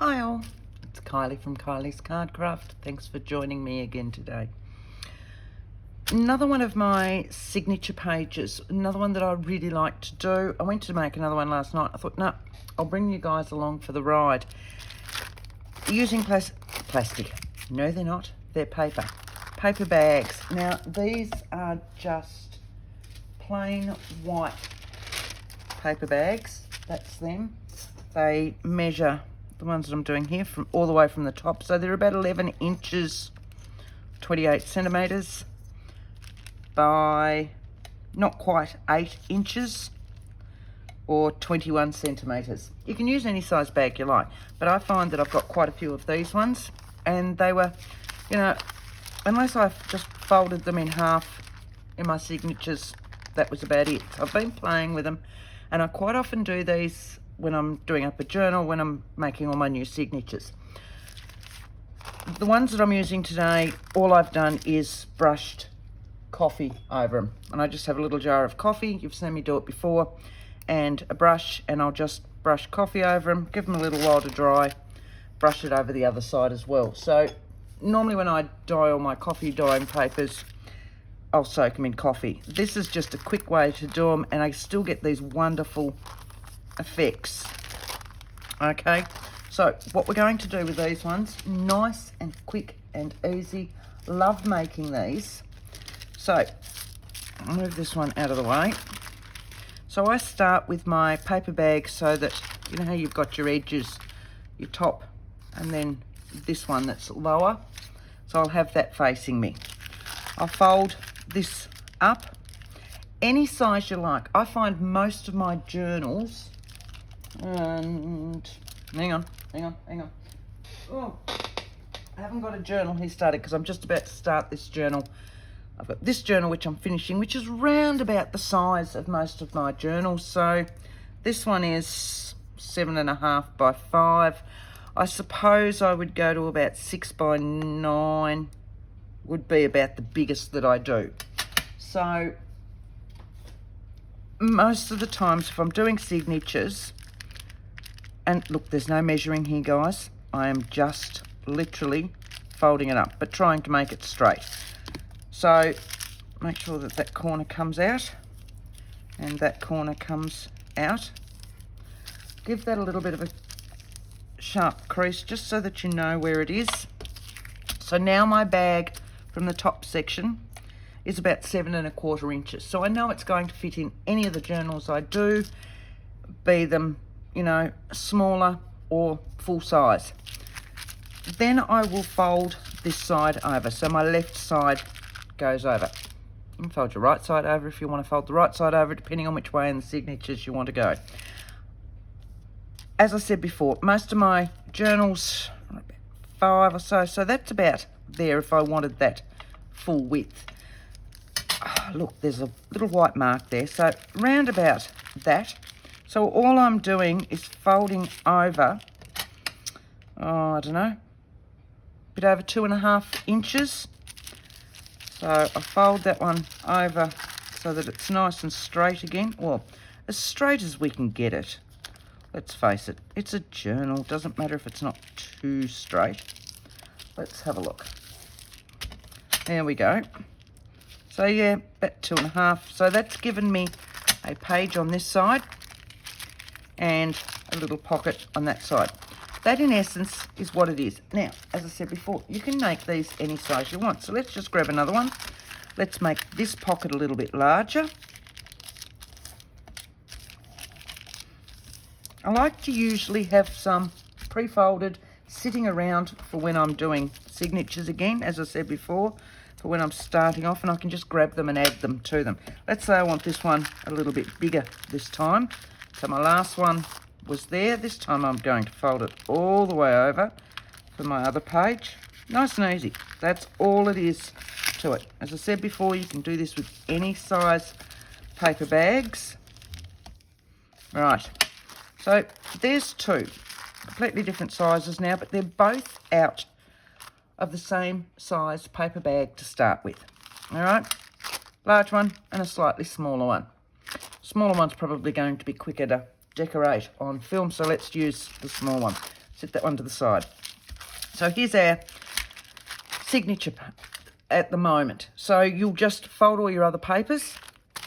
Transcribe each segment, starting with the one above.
Hi all, it's Kylie from Kylie's Cardcraft. Thanks for joining me again today. Another one of my signature pages, another one that I really like to do. I went to make another one last night. I thought, no, I'll bring you guys along for the ride. Using plastic. No, they're not. They're paper. Paper bags. Now, these are just plain white paper bags. That's them. They measure, the ones that I'm doing here, from all the way from the top. So they're about 11 inches, 28 centimetres by not quite 8 inches or 21 centimetres. You can use any size bag you like, but I find that I've got quite a few of these ones, and they were, you know, unless I've just folded them in half in my signatures, that was about it. I've been playing with them, and I quite often do these when I'm doing up a journal, when I'm making all my new signatures. The ones that I'm using today, all I've done is brushed coffee over them, and I just have a little jar of coffee. You've seen me do it before, and a brush, and I'll just brush coffee over them, give them a little while to dry, brush it over the other side as well. So normally when I dye all my coffee dyeing papers, I'll soak them in coffee. This is just a quick way to do them, and I still get these wonderful effects. Okay, so what we're going to do with these ones, nice and quick and easy. Love making these. So I'll move this one out of the way. So I start with my paper bag, so that, you know how you've got your edges, your top, and then this one that's lower. So I'll have that facing me. I'll fold this up any size you like. I find most of my journals, and hang on. Oh, I haven't got a journal here started because I'm just about to start this journal. I've got this journal which I'm finishing, which is round about the size of most of my journals. So this one is 7.5 by 5. I suppose I would go to about 6 by 9, would be about the biggest that I do. So most of the times if I'm doing signatures, and look, there's no measuring here, guys. I am just literally folding it up, but trying to make it straight. So make sure that that corner comes out and that corner comes out. Give that a little bit of a sharp crease just so that you know where it is. So now my bag from the top section is about 7.25 inches. So I know it's going to fit in any of the journals I do, be them, you know, smaller or full size. Then I will fold this side over. So my left side goes over. You can fold your right side over if you want to fold the right side over, depending on which way in the signatures you want to go. As I said before, most of my journals are about 5 or so, so that's about there if I wanted that full width. Oh, look, there's a little white mark there, so round about that. So all I'm doing is folding over, I don't know, a bit over 2.5 inches. So I fold that one over so that it's nice and straight again, or as straight as we can get it. Let's face it, it's a journal. Doesn't matter if it's not too straight. Let's have a look. There we go. So yeah, about 2.5. So that's given me a page on this side and a little pocket on that side. That in essence is what it is. Now, as I said before, you can make these any size you want. So let's just grab another one. Let's make this pocket a little bit larger. I like to usually have some pre-folded sitting around for when I'm doing signatures again, as I said before, for when I'm starting off, and I can just grab them and add them to them. Let's say I want this one a little bit bigger this time. So my last one was there. This time I'm going to fold it all the way over for my other page. Nice and easy. That's all it is to it. As I said before, you can do this with any size paper bags. Right. So there's two completely different sizes now, but they're both out of the same size paper bag to start with. All right, large one and a slightly smaller one. Smaller one's probably going to be quicker to decorate on film, so let's use the small one. Set that one to the side. So here's our signature at the moment. So you'll just fold all your other papers,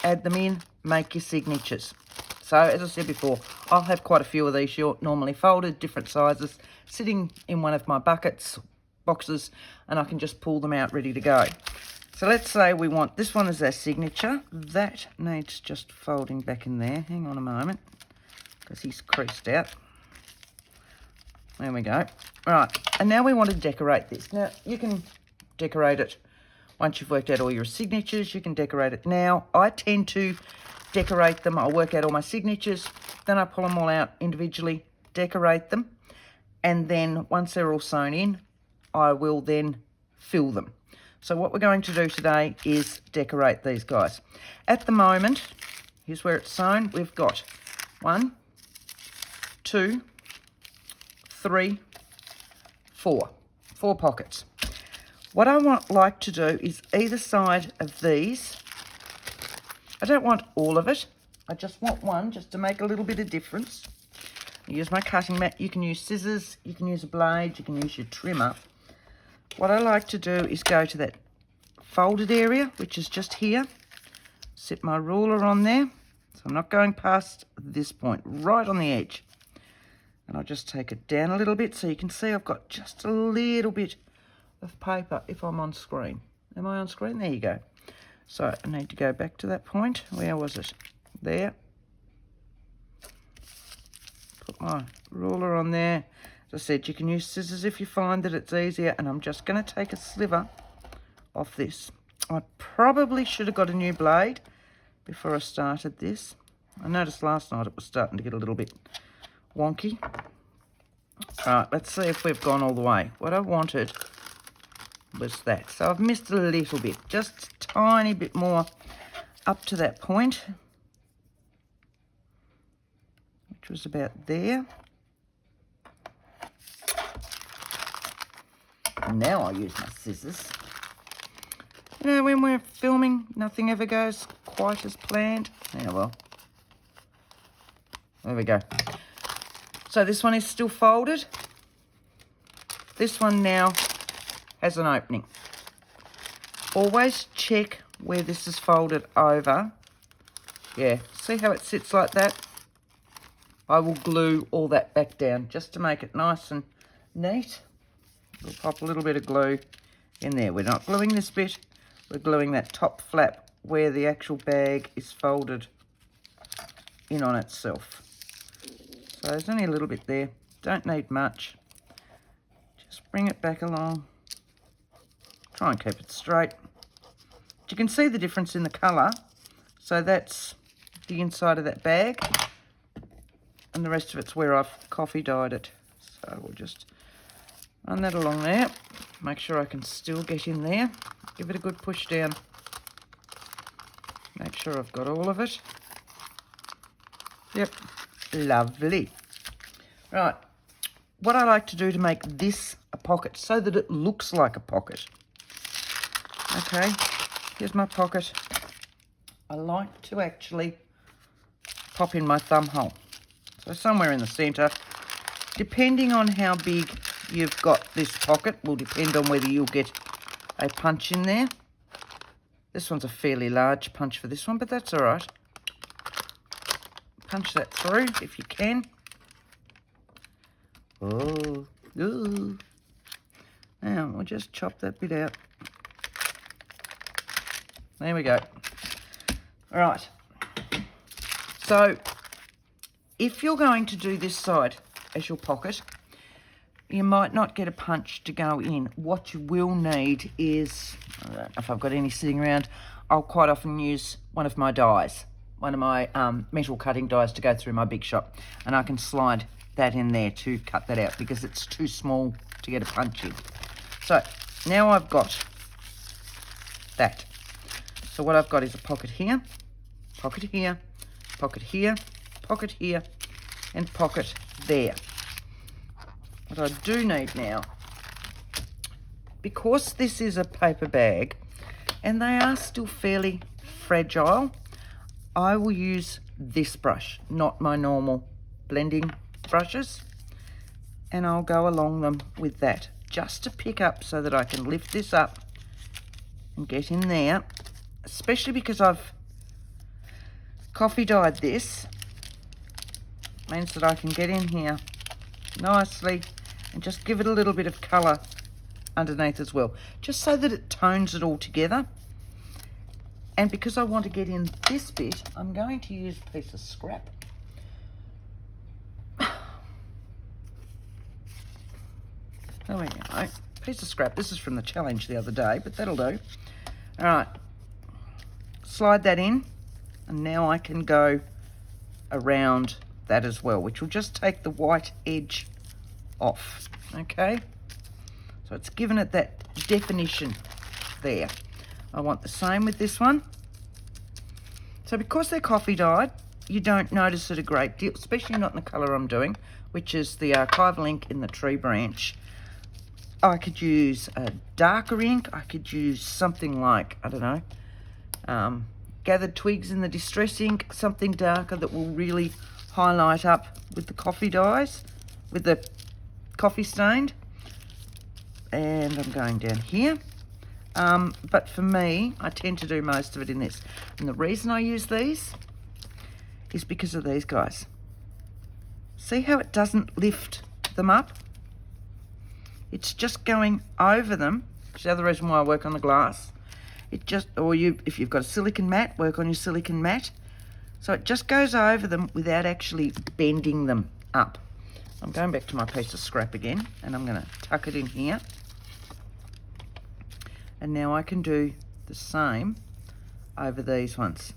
add them in, make your signatures. So as I said before, I'll have quite a few of these normally folded, different sizes, sitting in one of my boxes, and I can just pull them out ready to go. So let's say we want, this one is our signature. That needs just folding back in there. Hang on a moment, because he's creased out. There we go. Right, and now we want to decorate this. Now, you can decorate it once you've worked out all your signatures. You can decorate it now. I tend to decorate them. I'll work out all my signatures, then I pull them all out individually, decorate them, and then once they're all sewn in, I will then fill them. So what we're going to do today is decorate these guys. At the moment, here's where it's sewn. We've got 1, 2, 3, 4 pockets. What I like to do is either side of these, I don't want all of it, I just want one just to make a little bit of difference. I use my cutting mat. You can use scissors, you can use a blade, you can use your trimmer. What I like to do is go to that folded area, which is just here, set my ruler on there, so I'm not going past this point, right on the edge. And I'll just take it down a little bit so you can see I've got just a little bit of paper if I'm on screen. Am I on screen? There you go. So I need to go back to that point. Where was it? There. Put my ruler on there. As I said, you can use scissors if you find that it's easier. And I'm just going to take a sliver off this. I probably should have got a new blade before I started this. I noticed last night it was starting to get a little bit wonky. All right, let's see if we've gone all the way. What I wanted was that. So I've missed a little bit, just a tiny bit more up to that point, which was about there. And now I'll use my scissors. You know, when we're filming, nothing ever goes quite as planned. Yeah, well, there we go. So this one is still folded. This one now has an opening. Always check where this is folded over. Yeah, see how it sits like that? I will glue all that back down just to make it nice and neat. We'll pop a little bit of glue in there. We're not gluing this bit, we're gluing that top flap where the actual bag is folded in on itself. So there's only a little bit there, don't need much. Just bring it back along. Try and keep it straight. But you can see the difference in the colour. So that's the inside of that bag. And the rest of it's where I've coffee dyed it. So we'll just run that along there. Make sure I can still get in there. Give it a good push down. Make sure I've got all of it. Yep, lovely. Right, what I like to do to make this a pocket so that it looks like a pocket. Okay, here's my pocket. I like to actually pop in my thumb hole. So somewhere in the centre. Depending on how big you've got this pocket will depend on whether you'll get a punch in there. This one's a fairly large punch for this one, but that's all right. Punch that through if you can. Oh, ooh. Now we'll just chop that bit out. There we go. All right. So if you're going to do this side as your pocket, you might not get a punch to go in. What you will need is, I don't know if I've got any sitting around, I'll quite often use one of my dies, one of my metal cutting dies to go through my big shop, and I can slide that in there to cut that out because it's too small to get a punch in. So now I've got that. So what I've got is a pocket here, pocket here, pocket here, pocket here, and pocket there. What I do need now, because this is a paper bag and they are still fairly fragile, I will use this brush, not my normal blending brushes. and I'll go along them with that, just to pick up so that I can lift this up and get in there, especially because I've coffee dyed this. Means that I can get in here nicely and just give it a little bit of colour underneath as well, just so that it tones it all together. And because I want to get in this bit, I'm going to use a piece of scrap. There we go. Piece of scrap. This is from the challenge the other day, but that'll do. All right. Slide that in, and now I can go around that as well, which will just take the white edge off. Okay. So it's given it that definition there. I want the same with this one. So because they're coffee dyed, you don't notice it a great deal, especially not in the colour I'm doing, which is the archival ink in the tree branch. I could use a darker ink. I could use something like, I don't know, Gathered Twigs in the Distress ink, something darker that will really highlight up with the coffee dyes, with the coffee stained. And I'm going down here. But for me, I tend to do most of it in this. And the reason I use these is because of these guys. See how it doesn't lift them up? It's just going over them. It's the other reason why I work on the glass. It just, or if you've got a silicone mat, work on your silicone mat. So it just goes over them without actually bending them up. I'm going back to my piece of scrap again, and I'm going to tuck it in here. And now I can do the same over these ones.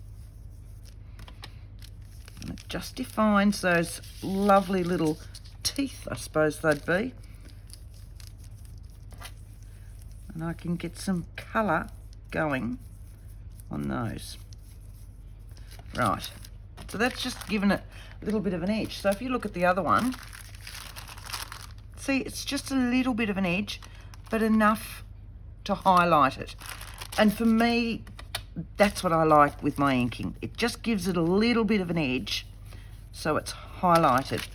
And it just defines those lovely little teeth, I suppose they'd be. And I can get some colour going on those. Right, so that's just given it a little bit of an edge. So if you look at the other one, see, it's just a little bit of an edge, but enough to highlight it. And for me, that's what I like with my inking. It just gives it a little bit of an edge, so it's highlighted.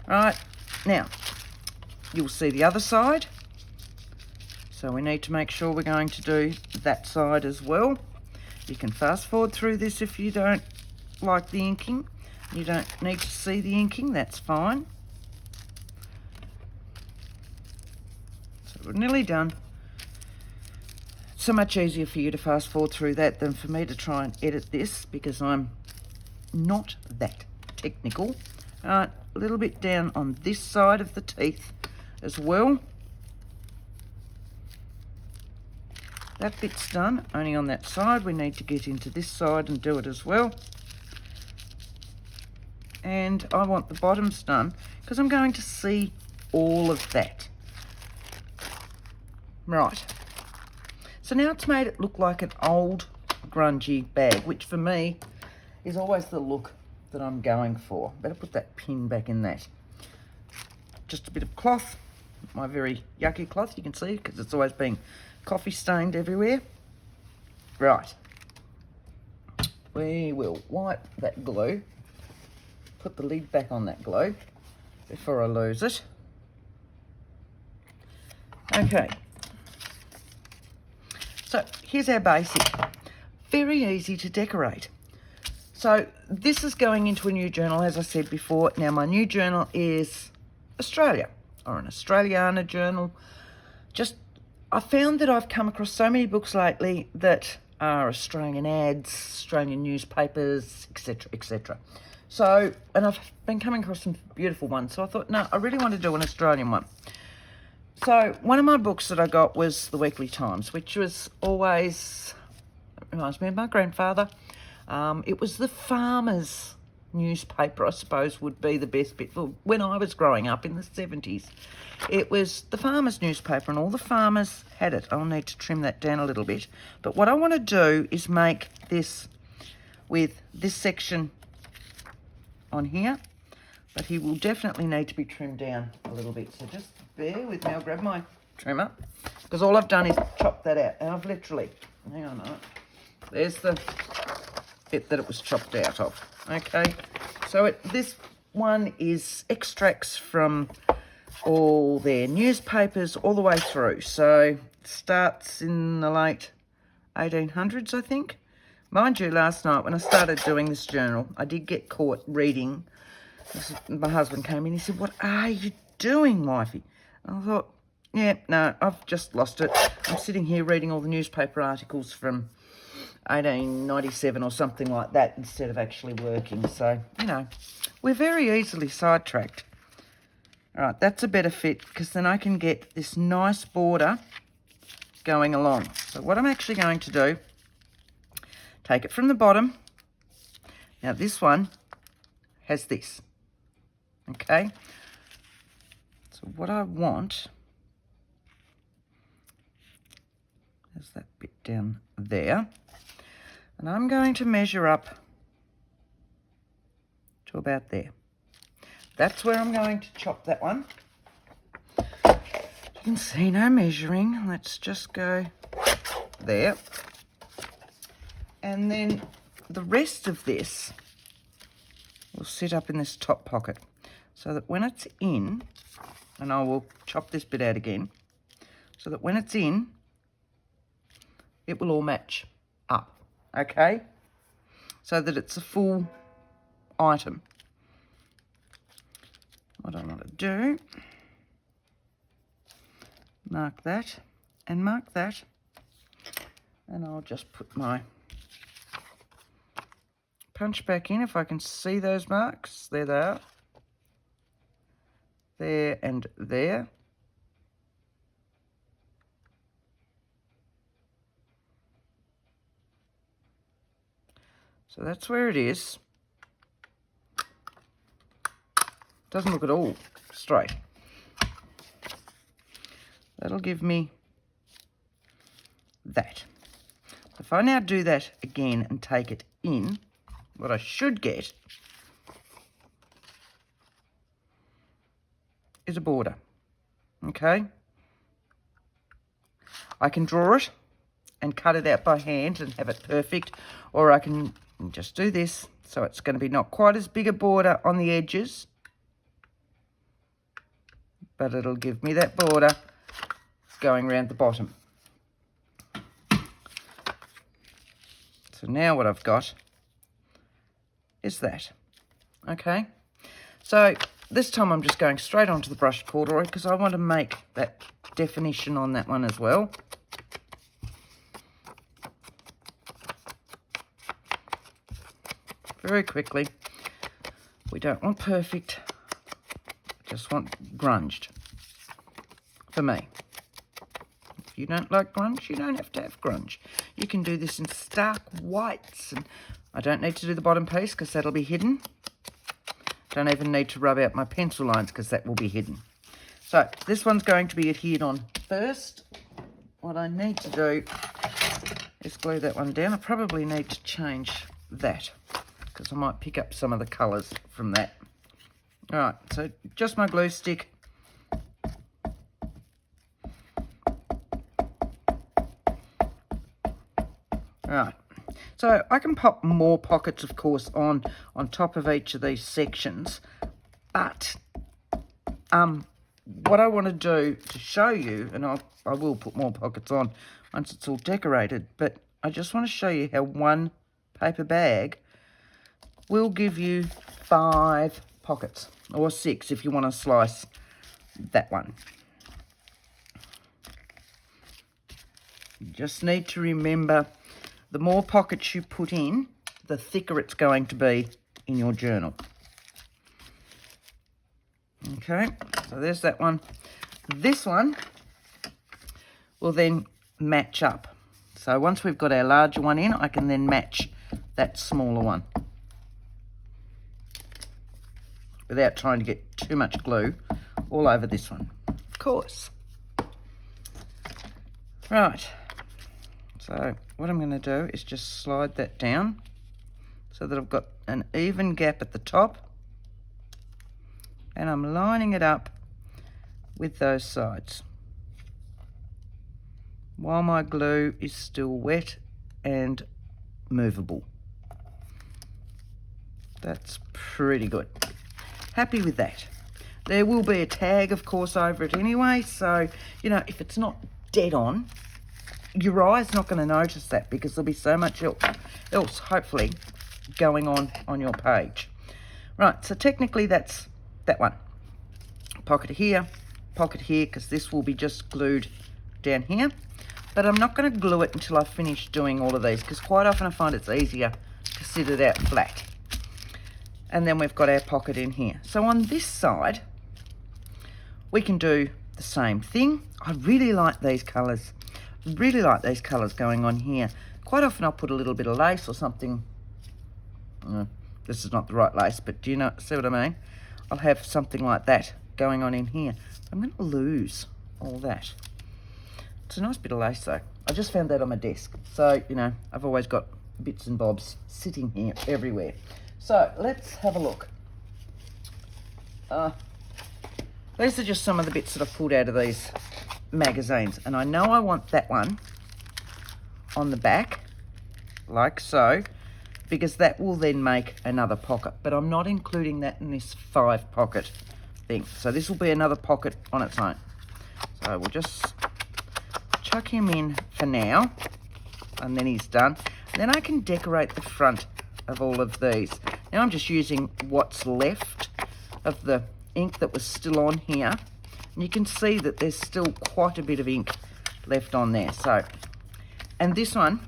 Right, now, you'll see the other side. So we need to make sure we're going to do that side as well. You can fast forward through this if you don't like the inking. You don't need to see the inking, that's fine. So we're nearly done. So much easier for you to fast forward through that than for me to try and edit this, because I'm not that technical. A little bit down on this side of the teeth as well. That bit's done, only on that side. We need to get into this side and do it as well. And I want the bottoms done because I'm going to see all of that. Right. So now it's made it look like an old grungy bag, which for me is always the look that I'm going for. Better put that pin back in that. Just a bit of cloth, my very yucky cloth, you can see, because it's always been coffee stained everywhere. Right. We will wipe that glue, put the lid back on that glue before I lose it. Okay. So here's our basic. Very easy to decorate. So this is going into a new journal, as I said before. Now my new journal is Australia, or an Australiana journal. I found that I've come across so many books lately that are Australian ads, Australian newspapers, etc., etc. So, and I've been coming across some beautiful ones. So I thought, no, I really want to do an Australian one. So one of my books that I got was The Weekly Times, which was always, reminds me of my grandfather. It was the farmers' newspaper, I suppose, would be the best bit. Well, when I was growing up in the 70s, it was the farmers' newspaper, and all the farmers had it. I'll need to trim that down a little bit. But what I want to do is make this with this section on here, but he will definitely need to be trimmed down a little bit. So just bear with me. I'll grab my trimmer, because all I've done is chop that out. And I've literally, hang on a minute, there's the bit that it was chopped out of. Okay, so this one is extracts from all their newspapers all the way through. So it starts in the late 1800s, I think. Mind you, last night when I started doing this journal, I did get caught reading. My husband came in, he said, "What are you doing, wifey?" And I thought, yeah, no, I've just lost it. I'm sitting here reading all the newspaper articles from 1897 or something like that instead of actually working. So, you know, we're very easily sidetracked. All right, that's a better fit because then I can get this nice border going along. So what I'm actually going to do, take it from the bottom. Now this one has this, okay? So what I want is that bit down there. And I'm going to measure up to about there. That's where I'm going to chop that one. You can see no measuring. Let's just go there. And then the rest of this will sit up in this top pocket so that when it's in, and I will chop this bit out again, so that when it's in, it will all match up, okay? So that it's a full item. What I want to do, mark that and mark that, and I'll just put my punch back in if I can see those marks. There they are. There and there. So that's where it is. Doesn't look at all straight. That'll give me that. If I now do that again and take it in, what I should get is a border, okay? I can draw it and cut it out by hand and have it perfect, or I can just do this, so it's going to be not quite as big a border on the edges, but it'll give me that border going around the bottom. So now what I've got is that, okay? So this time I'm just going straight onto the brushed corduroy because I want to make that definition on that one as well. Very quickly. We don't want perfect, just want grunged for me. If you don't like grunge, you don't have to have grunge. You can do this in stark whites, and I don't need to do the bottom piece because that'll be hidden. Don't even need to rub out my pencil lines because that will be hidden. So this one's going to be adhered on first. What I need to do is glue that one down. I probably need to change that because I might pick up some of the colours from that. All right, so just my glue stick. Right, so I can pop more pockets, of course, on top of each of these sections, but what I want to do to show you, and I will put more pockets on once it's all decorated, but I just want to show you how one paper bag will give you 5 pockets, or 6 if you want to slice that one. You just need to remember, the more pockets you put in, the thicker it's going to be in your journal. Okay, so there's that one. This one will then match up. So once we've got our larger one in, I can then match that smaller one without trying to get too much glue all over this one, of course. Right, so what I'm going to do is just slide that down so that I've got an even gap at the top, and I'm lining it up with those sides while my glue is still wet and movable. That's pretty good. Happy with that. There will be a tag, of course, over it anyway. So, you know, if it's not dead on, your eye's not going to notice that because there'll be so much else hopefully, going on your page. Right, so technically that's that one. Pocket here, because this will be just glued down here. But I'm not going to glue it until I finish doing all of these, because quite often I find it's easier to sit it out flat. And then we've got our pocket in here. So on this side, we can do the same thing. I really like these colours. Really like these colours going on here. Quite often I'll put a little bit of lace or something. This is not the right lace, but do you see what I mean? I'll have something like that going on in here. I'm going to lose all that. It's a nice bit of lace though. I just found that on my desk. So, you know, I've always got bits and bobs sitting here everywhere. So, let's have a look. These are just some of the bits that I've pulled out of these magazines. And I know I want that one on the back, like so, because that will then make another pocket. But I'm not including that in this 5 pocket thing. So this will be another pocket on its own. So we'll just chuck him in for now, and then he's done. Then I can decorate the front of all of these. Now I'm just using what's left of the ink that was still on here. And you can see that there's still quite a bit of ink left on there. So, and this one,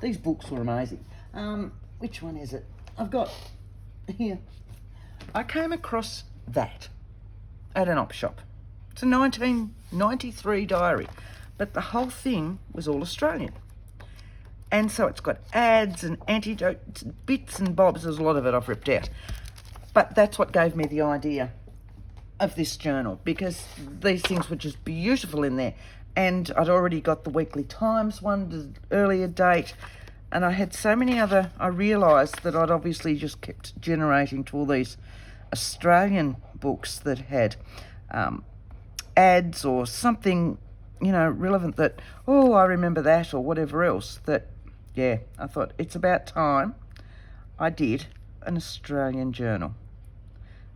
these books were amazing. Which one is it? I've got here. I came across that at an op shop. It's a 1993 diary, but the whole thing was all Australian. And so it's got ads and antidotes, bits and bobs. There's a lot of it I've ripped out. But that's what gave me the idea of this journal, because these things were just beautiful in there. And I'd already got the Weekly Times one, the earlier date. And I had so many other, I realised that I'd obviously just kept generating to all these Australian books that had ads or something, you know, relevant that, oh, I remember that, or whatever else. That, yeah, I thought it's about time I did an Australian journal.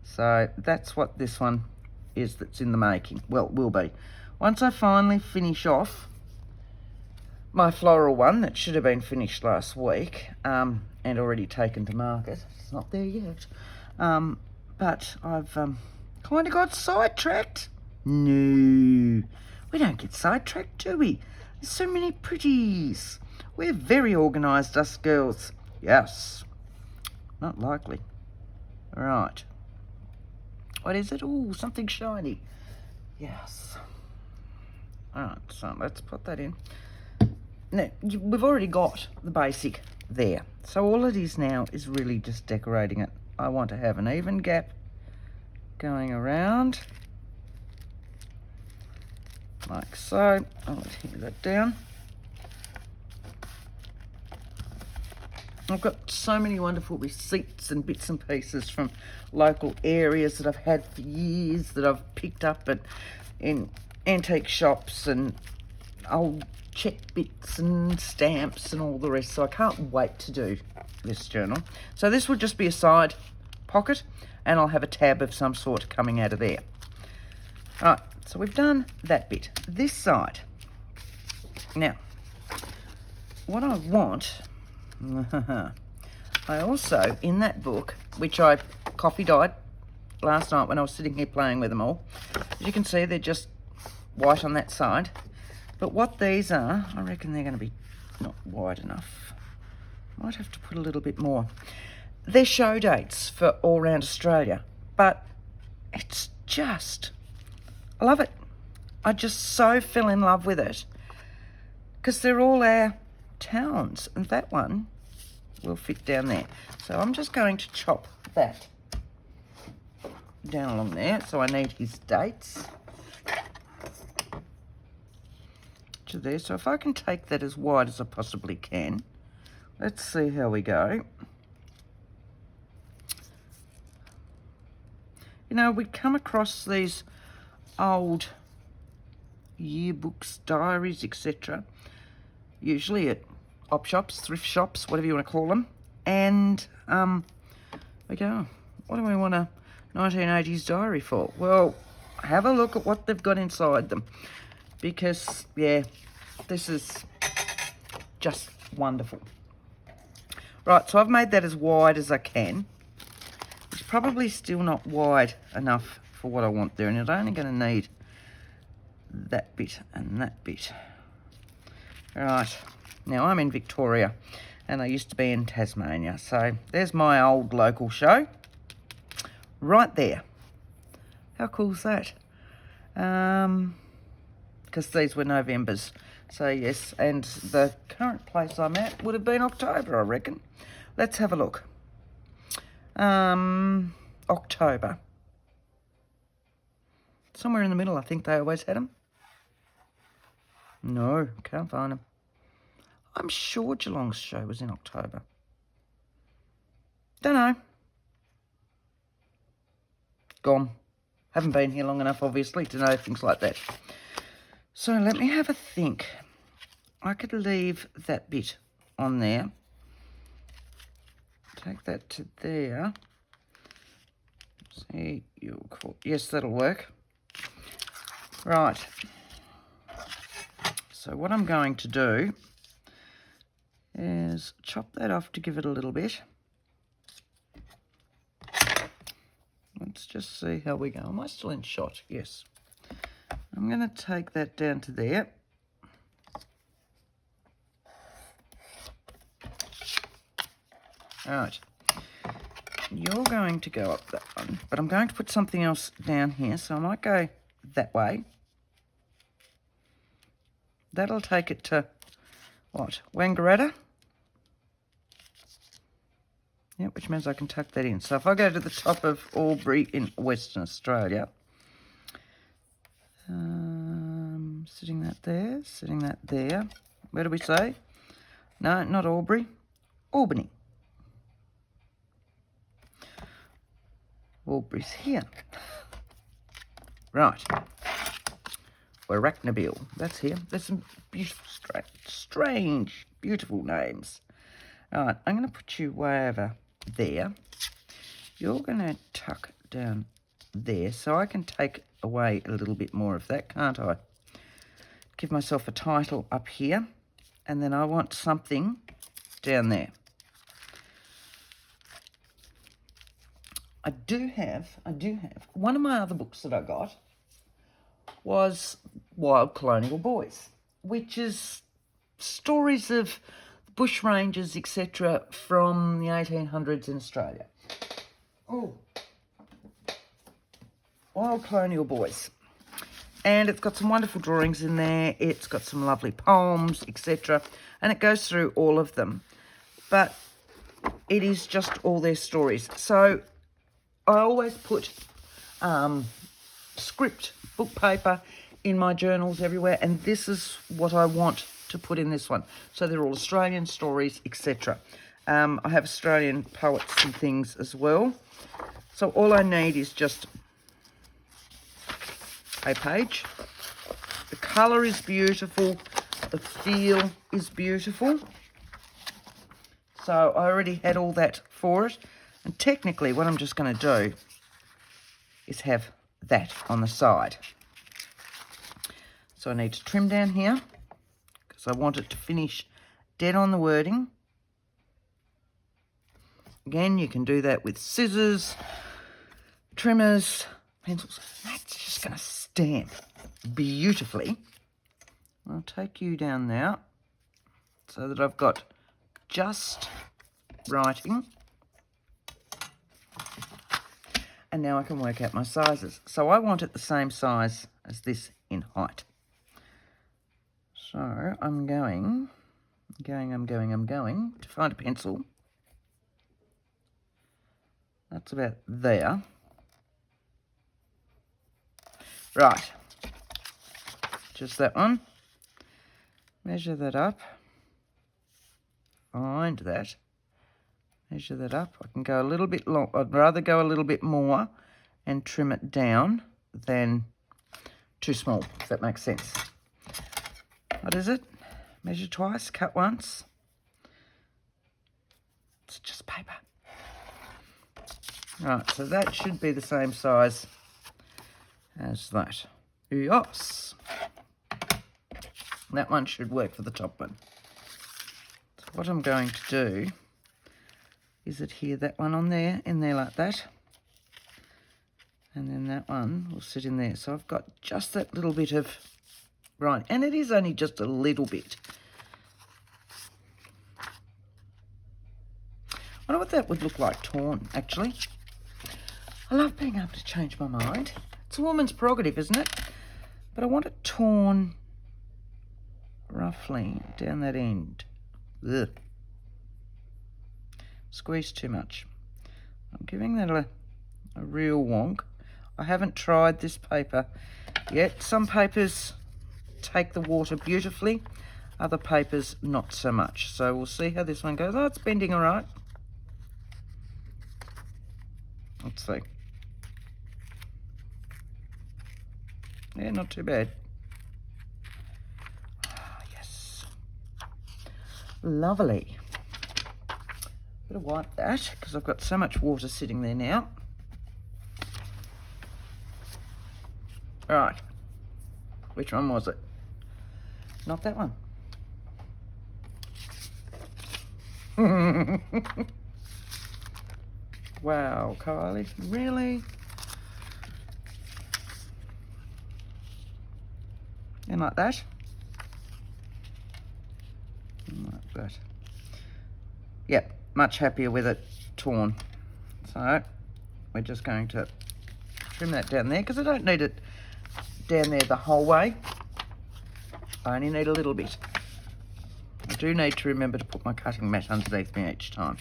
So that's what this one is that's in the making. Well, it will be. Once I finally finish off my floral one that should have been finished last week and already taken to market. It's not there yet. But I've kind of got sidetracked. No, we don't get sidetracked, do we? There's so many pretties. We're very organised, us girls. Yes. Not likely. Right. What is it? Oh, something shiny. Yes. All right, so let's put that in. Now, we've already got the basic there. So all it is now is really just decorating it. I want to have an even gap going around. Like so. I'll tear that down. I've got so many wonderful receipts and bits and pieces from local areas that I've had for years, that I've picked up in antique shops and old check bits and stamps and all the rest. So I can't wait to do this journal. So this will just be a side pocket, and I'll have a tab of some sort coming out of there. All right, so we've done that bit. This side. Now, what I want, I also, in that book, which I coffee-dyed last night when I was sitting here playing with them all, as you can see, they're just white on that side. But what these are, I reckon they're going to be not wide enough. Might have to put a little bit more. They're show dates for all around Australia, but it's just, I love it. I just so fell in love with it because they're all our towns, and that one will fit down there. So I'm just going to chop that down along there. So I need his dates to there. So if I can take that as wide as I possibly can, let's see how we go. You know, we come across these old yearbooks, diaries, etc., usually at op shops, thrift shops, whatever you want to call them, and we go, what do we want to 1980s diary for? Well, have a look at what they've got inside them, because, yeah, this is just wonderful. Right, so I've made that as wide as I can. It's probably still not wide enough for what I want there, and it's only going to need that bit and that bit. Right, now I'm in Victoria, and I used to be in Tasmania, so there's my old local show right there. How cool is that? Because these were Novembers, so yes, and the current place I'm at would have been October, I reckon. Let's have a look. October. Somewhere in the middle, I think they always had them. No, can't find them. I'm sure Geelong's show was in October. Don't know. Gone. Haven't been here long enough, obviously, to know things like that. So let me have a think. I could leave that bit on there. Take that to there. See, you'll call. Yes, that'll work. Right. So what I'm going to do is chop that off to give it a little bit. Let's just see how we go. Am I still in shot? Yes. I'm going to take that down to there. All right. You're going to go up that one, but I'm going to put something else down here, so I might go that way. That'll take it to, what, Wangaratta? Yeah, which means I can tuck that in. So if I go to the top of Albury in Western Australia, sitting that there. Where do we say? No, not Albury. Albany. Albury's here. Right. Arachnabil. That's here. There's some beautiful, strange, beautiful names. All right, I'm going to put you way over there. You're going to tuck down there, so I can take away a little bit more of that, can't I? Give myself a title up here, and then I want something down there. I do have, one of my other books that I got was Wild Colonial Boys, which is stories of bushrangers, etc., from the 1800s in Australia. Oh, Wild Colonial Boys. And it's got some wonderful drawings in there. It's got some lovely poems, etc. And it goes through all of them. But it is just all their stories. So I always put script, book paper, in my journals everywhere. And this is what I want to put in this one. So they're all Australian stories, etc. I have Australian poets and things as well. So all I need is just a page. The colour is beautiful. The feel is beautiful. So I already had all that for it. And technically what I'm just going to do is have that on the side. So I need to trim down here because I want it to finish dead on the wording. Again, you can do that with scissors, trimmers, pencils. That's just going to stamp beautifully. I'll take you down now so that I've got just writing. And now I can work out my sizes. So I want it the same size as this in height. So I'm going to find a pencil. That's about there. Right. Just that one. Measure that up. Find that. Measure that up. I can go a little bit long. I'd rather go a little bit more and trim it down than too small, if that makes sense. What is it? Measure twice, cut once. It's just paper. Right, so that should be the same size as that. Yes. That one should work for the top one. So what I'm going to do is adhere that one on there, in there like that. And then that one will sit in there. So I've got just that little bit of, right, and it is only just a little bit. I wonder what that would look like torn, actually. I love being able to change my mind. It's a woman's prerogative, isn't it? But I want it torn roughly down that end. Ugh. Squeeze too much. I'm giving that a real wonk. I haven't tried this paper yet. Some papers take the water beautifully, other papers not so much. So we'll see how this one goes. Oh, it's bending all right. Let's see. Yeah, not too bad. Ah, yes. Lovely. Better wipe that because I've got so much water sitting there now. Right. Which one was it? Not that one. Wow, Kylie, really? And like that? And like that. Yep, much happier with it torn. So we're just going to trim that down there because I don't need it down there the whole way. I only need a little bit. I do need to remember to put my cutting mat underneath me each time.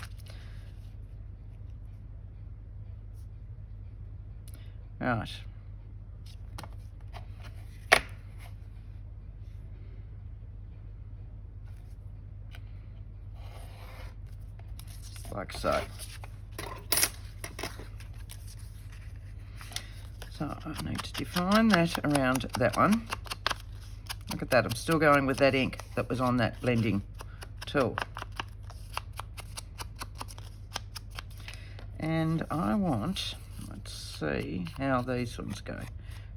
Right. Like so. So I need to define that around that one. Look at that, I'm still going with that ink that was on that blending tool. And I want, let's see how these ones go.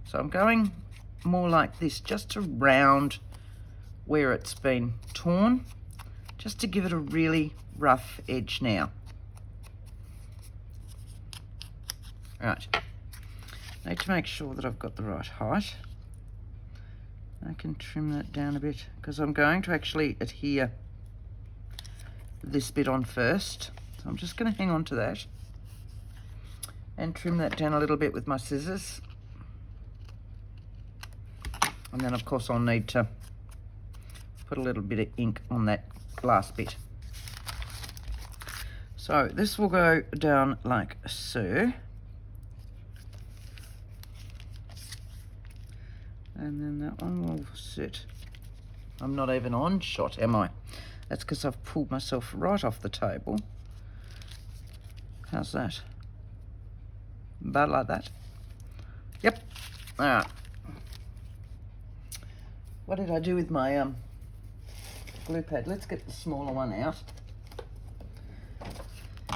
So I'm going more like this, just to round where it's been torn, just to give it a really rough edge now. Right, need to make sure that I've got the right height. I can trim that down a bit because I'm going to actually adhere this bit on first. So I'm just going to hang on to that and trim that down a little bit with my scissors. And then of course I'll need to put a little bit of ink on that last bit. So this will go down like so. And then that one will sit. I'm not even on shot, am I? That's because I've pulled myself right off the table. How's that? About like that? Yep. All right. What did I do with my glue pad? Let's get the smaller one out.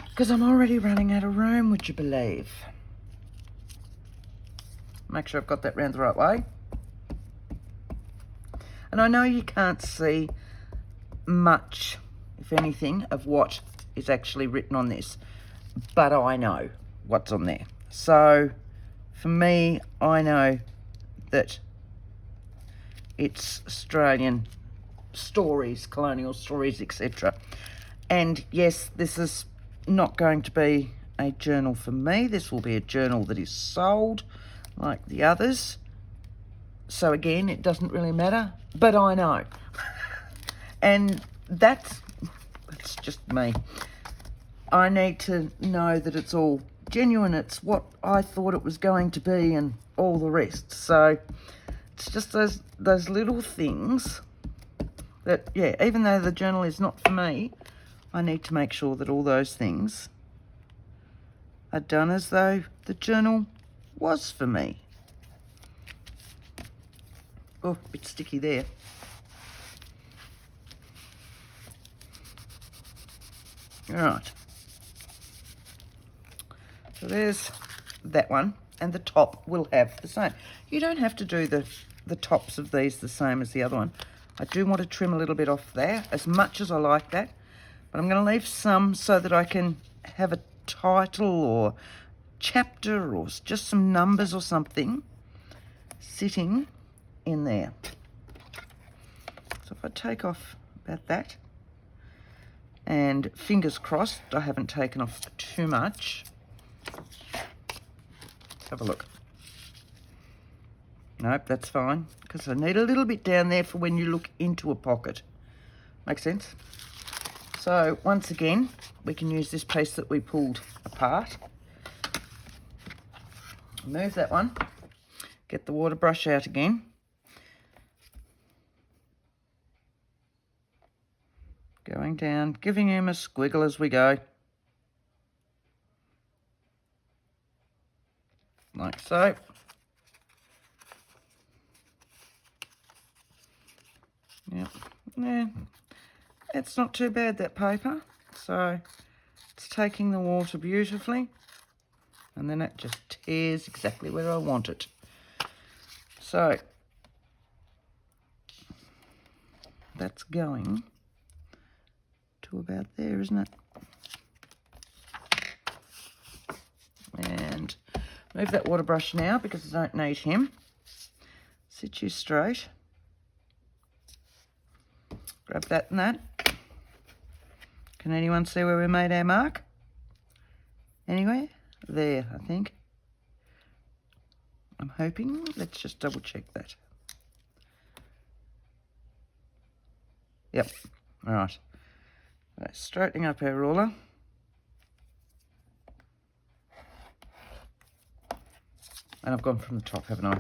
Because I'm already running out of room, would you believe? Make sure I've got that round the right way. And I know you can't see much, if anything, of what is actually written on this, but I know what's on there. So for me, I know that it's Australian stories, colonial stories, etc. And yes, this is not going to be a journal for me. This will be a journal that is sold like the others. So again, it doesn't really matter, but I know. And that's just me. I need to know that it's all genuine. It's what I thought it was going to be and all the rest. So it's just those little things that, yeah, even though the journal is not for me, I need to make sure that all those things are done as though the journal was for me. Oh, a bit sticky there. All right. So there's that one, and the top will have the same. You don't have to do the tops of these the same as the other one. I do want to trim a little bit off there, as much as I like that, but I'm going to leave some so that I can have a title or chapter or just some numbers or something sitting in there. So if I take off about that, and fingers crossed I haven't taken off too much. Let's have a look. Nope, that's fine, because I need a little bit down there for when you look into a pocket. Makes sense? So once again, we can use this piece that we pulled apart. Move that one. Get the water brush out again. Going down, giving him a squiggle as we go. Like so. Yep. Yeah. It's not too bad, that paper. So it's taking the water beautifully. And then it just tears exactly where I want it. So that's going to about there, isn't it? And move that water brush now because I don't need him. Sit you straight. Grab that and that. Can anyone see where we made our mark? Anywhere? There, I think. I'm hoping. Let's just double check that. Yep. All right. Straightening up our ruler. And I've gone from the top, haven't I?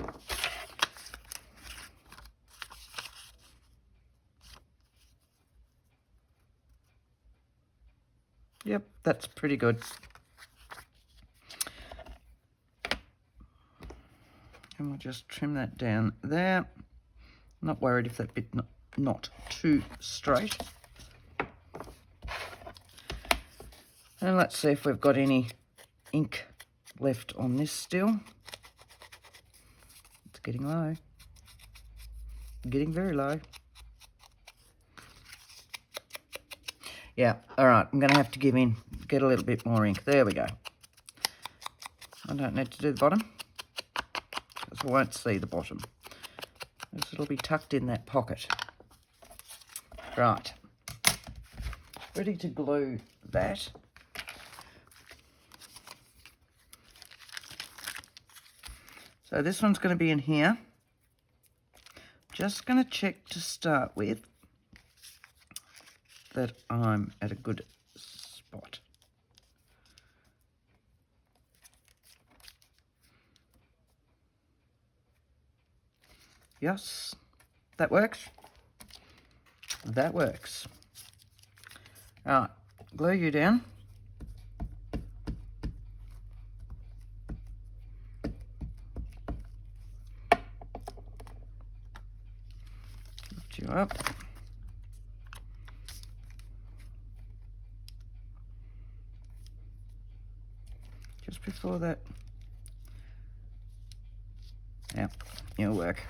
Yep, that's pretty good. And we'll just trim that down there. Not worried if that bit not too straight. And let's see if we've got any ink left on this still. It's getting low. Getting very low. Yeah, all right, I'm going to have to get a little bit more ink. There we go. I don't need to do the bottom, because I won't see the bottom. This will be tucked in that pocket. Right. Ready to glue that. So this one's going to be in here. Just going to check to start with that I'm at a good spot. Yes, that works. That works. All right, glue you down. Lift you up. Just before that. Yeah, it'll work.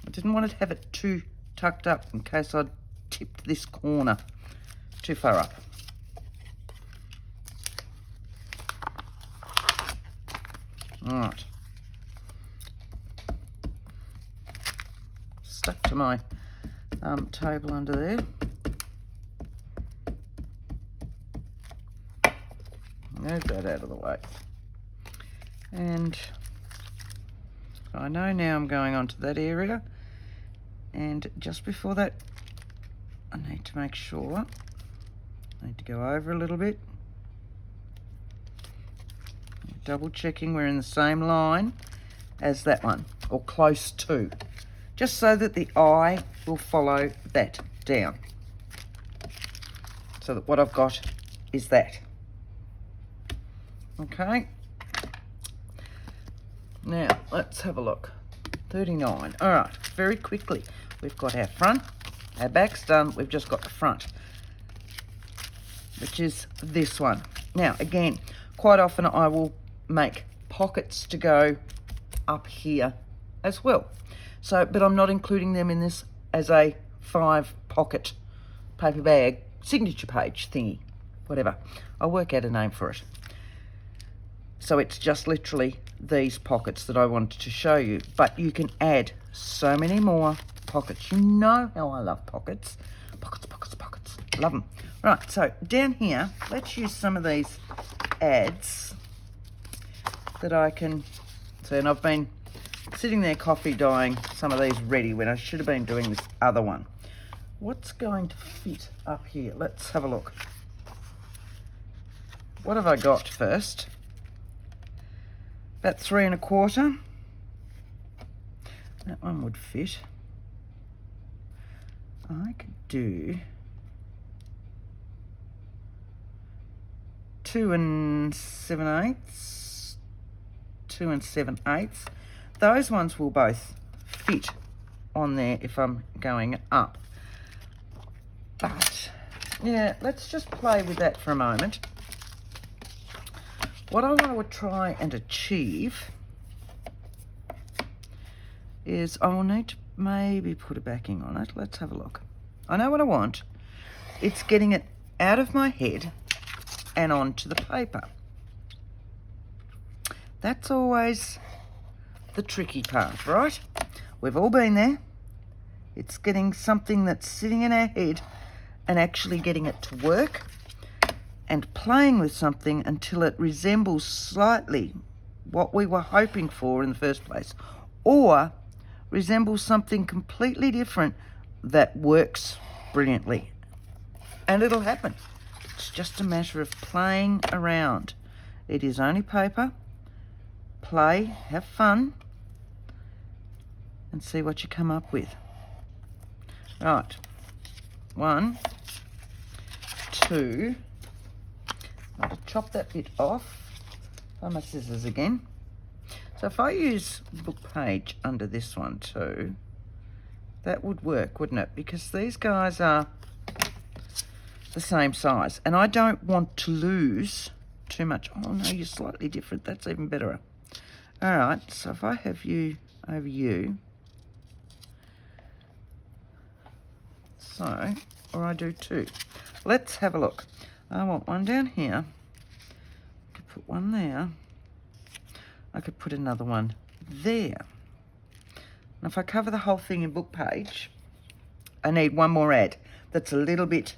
I didn't want to have it too tucked up in case I tipped this corner too far up. All right. Stuck to my table under there. Move that out of the way. And I know now I'm going on to that area. And just before that, I need to make sure, I need to go over a little bit. Double checking we're in the same line as that one, or close to. Just so that the eye will follow that down. So that what I've got is that. Okay. Now, let's have a look. 39. All right, very quickly. We've got our front, our back's done. We've just got the front, which is this one. Now, again, quite often I will make pockets to go up here as well. So, but I'm not including them in this as a 5 pocket paper bag signature page thingy, whatever. I'll work out a name for it. So it's just literally these pockets that I wanted to show you, but you can add so many more pockets. You know how I love pockets. Pockets, pockets, pockets. Love them. Right, so down here, let's use some of these ads that I can see. And I've been sitting there coffee dyeing some of these ready when I should have been doing this other one. What's going to fit up here? Let's have a look. What have I got first? About 3 1/4. That one would fit. I could do 2 7/8. 2 7/8. Those ones will both fit on there if I'm going up. But yeah, let's just play with that for a moment. What I want to try and achieve is I will need to maybe put a backing on it. Let's have a look. I know what I want. It's getting it out of my head and onto the paper. That's always the tricky part, right? We've all been there. It's getting something that's sitting in our head and actually getting it to work, and playing with something until it resembles slightly what we were hoping for in the first place, or resembles something completely different that works brilliantly. And it'll happen. It's just a matter of playing around. It is only paper. Play, have fun, and see what you come up with. Right. 1, 2. I'll chop that bit off. Find my scissors again. So if I use book page under this one too, that would work, wouldn't it? Because these guys are the same size, and I don't want to lose too much. Oh no, you're slightly different. That's even better. All right, so if I have you over you, so, or I do 2. Let's have a look. I want one down here. I could put one there. I could put another one there. And if I cover the whole thing in book page, I need one more ad that's a little bit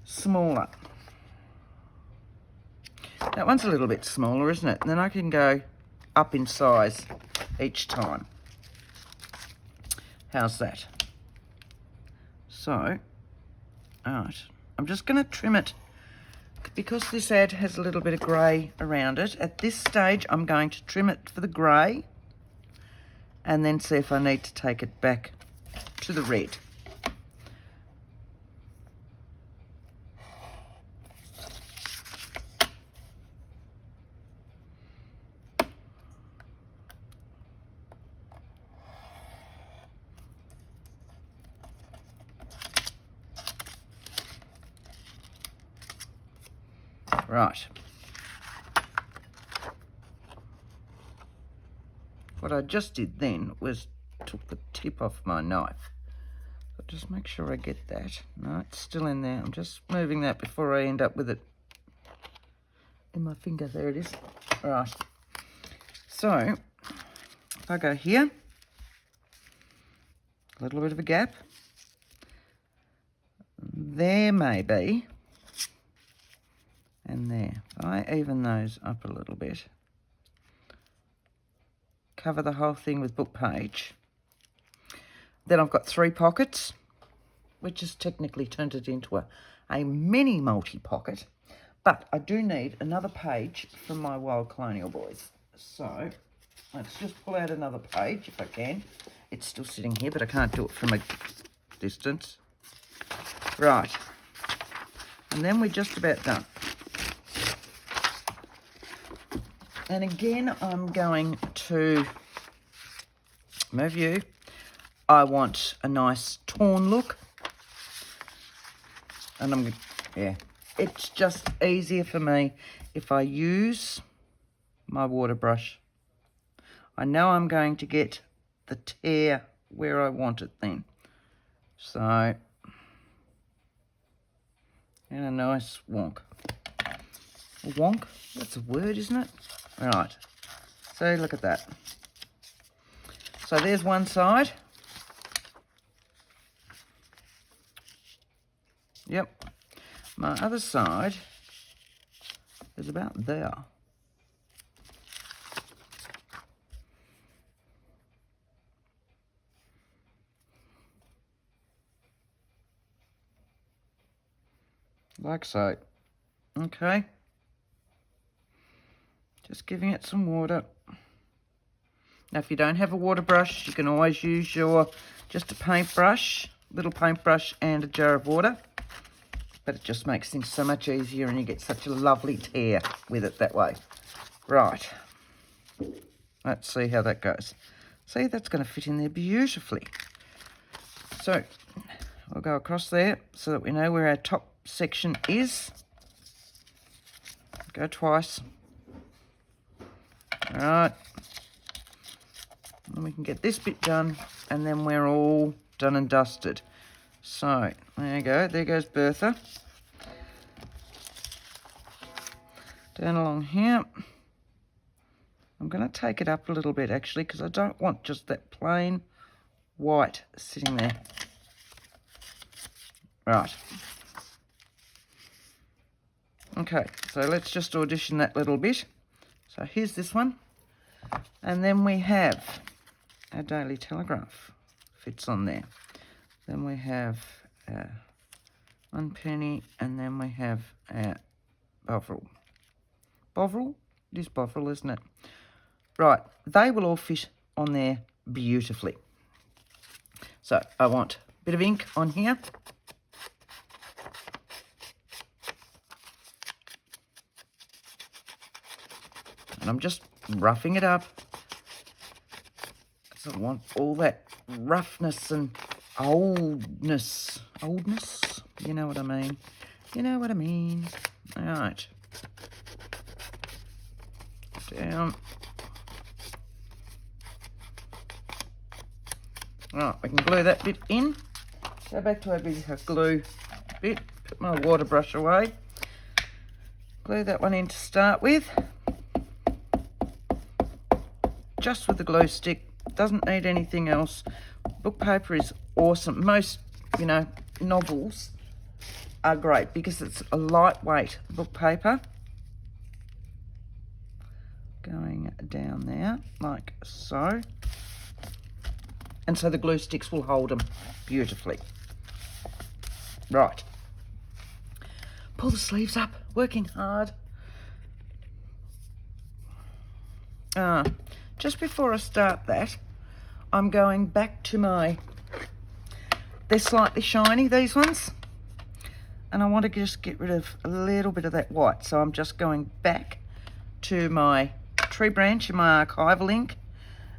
smaller. That one's a little bit smaller, isn't it? And then I can go up in size each time. How's that? So, all right. I'm just going to trim it because this ad has a little bit of grey around it. At this stage, I'm going to trim it for the grey and then see if I need to take it back to the red. Right. What I just did then was took the tip off my knife. So just make sure I get that. No, it's still in there. I'm just moving that before I end up with it in my finger. There it is. Right. So if I go here, a little bit of a gap. There may be. And there. If I even those up a little bit, cover the whole thing with book page, then I've got 3 pockets, which has technically turned it into a mini multi-pocket, but I do need another page from my Wild Colonial Boys. So let's just pull out another page if I can. It's still sitting here, but I can't do it from a distance. Right. And then we're just about done. And again, I'm going to move you. I want a nice torn look. And I'm, yeah, it's just easier for me if I use my water brush. I know I'm going to get the tear where I want it then. So, and a nice wonk. A wonk? That's a word, isn't it? Right. So look at that. So there's one side. Yep. My other side is about there. Like so. Okay. Just giving it some water. Now, if you don't have a water brush, you can always use just a paintbrush, little paintbrush and a jar of water. But it just makes things so much easier and you get such a lovely tear with it that way. Right. Let's see how that goes. See, that's going to fit in there beautifully. So, we'll go across there so that we know where our top section is. Go twice. All right. And we can get this bit done and then we're all done and dusted. So, there you go. There goes Bertha. Down along here. I'm going to take it up a little bit actually because I don't want just that plain white sitting there. Right. Okay, so let's just audition that little bit. So here's this one. And then we have our Daily Telegraph. Fits on there. Then we have one penny, and then we have our Bovril. Bovril? It is Bovril, isn't it? Right, they will all fit on there beautifully. So I want a bit of ink on here. And I'm just roughing it up. So I want all that roughness and oldness. Oldness? You know what I mean. You know what I mean. All right. Down. Right, we can glue that bit in. Go back to our big glue bit. Put my water brush away. Glue that one in to start with. Just with the glue stick. Doesn't need anything else. Book paper is awesome. Most, novels are great because it's a lightweight book paper. Going down there like so. And so the glue sticks will hold them beautifully. Right. Pull the sleeves up. Working hard. Just before I start that, I'm going back to they're slightly shiny, these ones. And I want to just get rid of a little bit of that white. So I'm just going back to my tree branch in my archival ink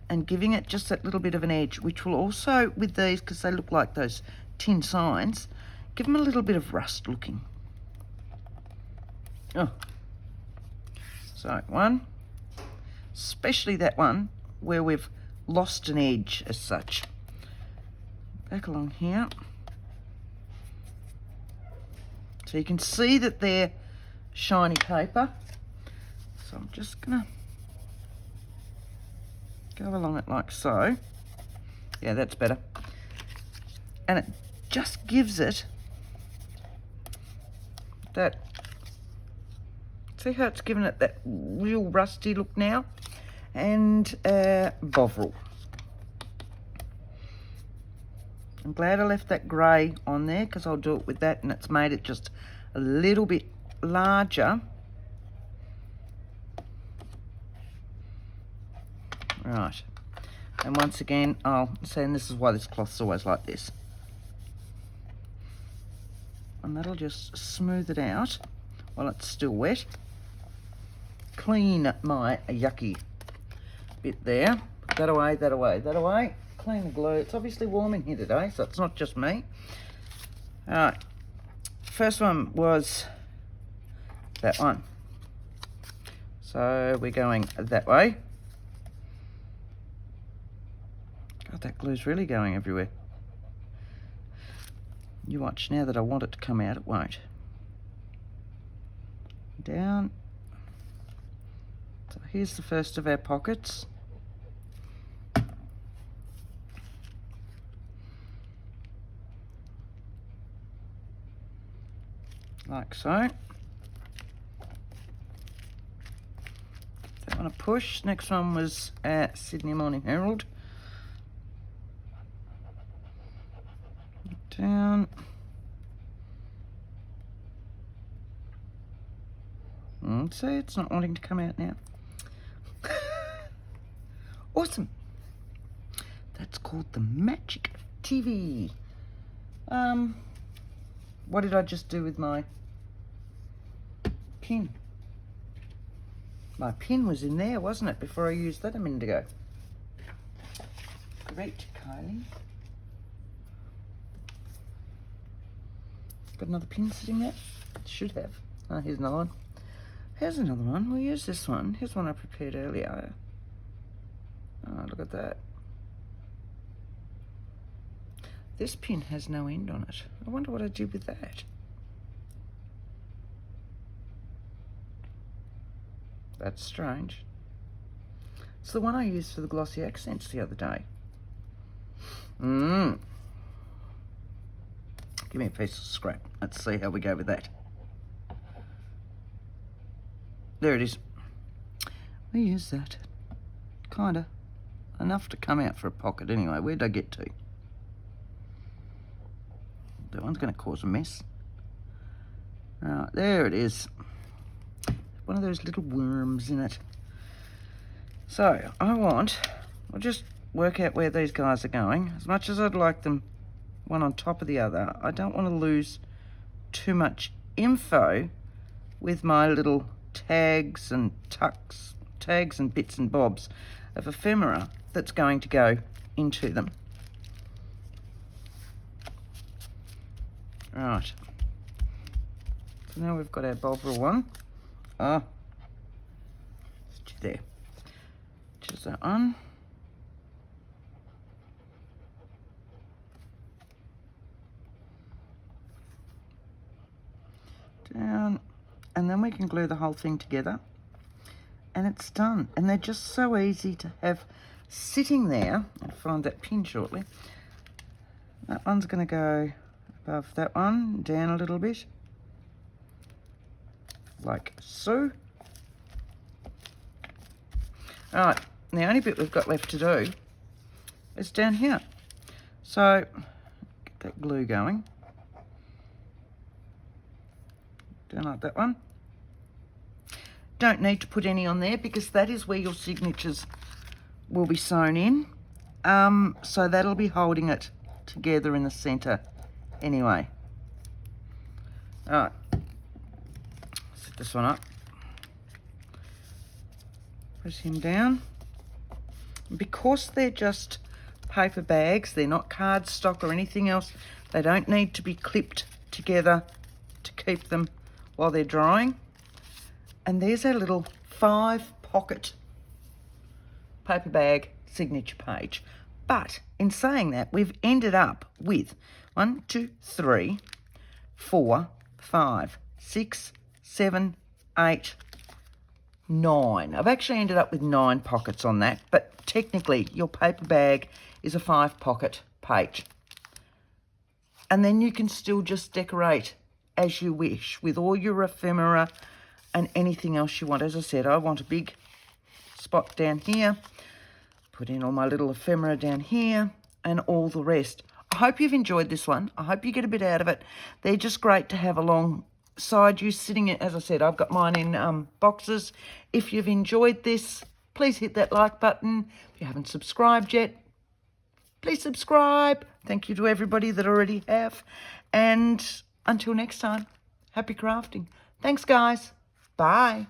and giving it just that little bit of an edge, which will also, with these, because they look like those tin signs, give them a little bit of rust looking. Oh. So one, especially that one where we've lost an edge as such. Back along here. So you can see that they're shiny paper. So I'm just gonna go along it like so. Yeah, that's better. And it just gives it that, see how it's given it that real rusty look now? And Bovril. I'm glad I left that grey on there because I'll do it with that and it's made it just a little bit larger. Right. And once again, I'll say, and this is why this cloth's always like this. And that'll just smooth it out while it's still wet. Clean my yucky bit there. Put that away, that away, that away. Clean the glue. It's obviously warm in here today, so it's not just me. All right. First one was that one. So we're going that way. God, that glue's really going everywhere. You watch, now that I want it to come out, it won't. Down. So here's the first of our pockets. Like so. That one a push. Next one was at Sydney Morning Herald. Down. See, it's not wanting to come out now. Awesome. That's called the magic of TV. What did I just do with my pin? My pin was in there, wasn't it, before I used that a minute ago? Great, Kylie. Got another pin sitting there? Should have. Oh, here's another one. Here's another one. We'll use this one. Here's one I prepared earlier. Oh, look at that. This pin has no end on it. I wonder what I did with that. That's strange. It's the one I used for the glossy accents the other day. Give me a piece of scrap. Let's see how we go with that. There it is. We use that. Kinda. Enough to come out for a pocket anyway. Where'd I get to? That one's going to cause a mess. Right, there it is. One of those little worms in it. So, I'll just work out where these guys are going. As much as I'd like them one on top of the other, I don't want to lose too much info with my little tags and bits and bobs of ephemera that's going to go into them. Right. So now we've got our Bovril one. There. Just that one. Down. And then we can glue the whole thing together. And it's done. And they're just so easy to have sitting there. I'll find that pin shortly. That one's going to go above that one, down a little bit. Like so. Alright, the only bit we've got left to do is down here. So, get that glue going. Down like that one. Don't need to put any on there because that is where your signatures will be sewn in. So that'll be holding it together in the centre anyway. Alright, set this one up. Press him down. Because they're just paper bags, they're not cardstock or anything else, they don't need to be clipped together to keep them while they're drying. And there's our little 5-pocket paper bag signature page. But in saying that, we've ended up with 1, 2, 3, 4, 5, 6, 7, 8, 9. I've actually ended up with 9 pockets on that, but technically your paper bag is a 5-pocket page. And then you can still just decorate as you wish with all your ephemera and anything else you want. As I said, I want a big spot down here, put in all my little ephemera down here and all the rest. I hope you've enjoyed this one. I hope you get a bit out of it. They're just great to have alongside you sitting in. As I said, I've got mine in boxes. If you've enjoyed this, please hit that like button. If you haven't subscribed yet, please subscribe. Thank you to everybody that already have. And until next time, happy crafting. Thanks, guys. Bye.